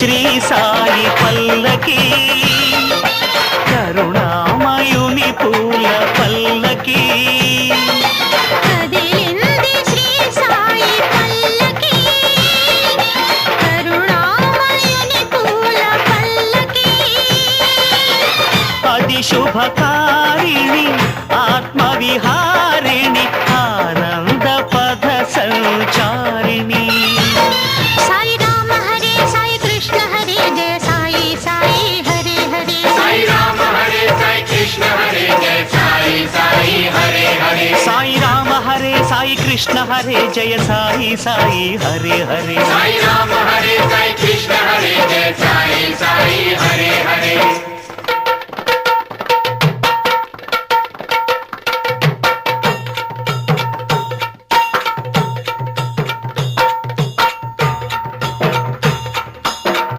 శ్రీ సాయి పల్లకి కరుణామయుని పూల పల్లకి కదిలింది శ్రీ సాయి పల్లకి కరుణామయుని పూల పల్లకి అది శుభకారిణి ఆత్మవిహారిణి ఆనంద పద సంచారిణి సాయి రామ హరే సాయి కృష్ణ హరే జయ సాయి సాయి హరే హరే సాయి రామ హరే సాయి కృష్ణ హరే జయ సాయి సాయి హరే హరే సాయి రామ హరే సాయి కృష్ణ హరే జయ సాయి సాయి హరే హరే సాయి రామ హరే సాయి కృష్ణ హరే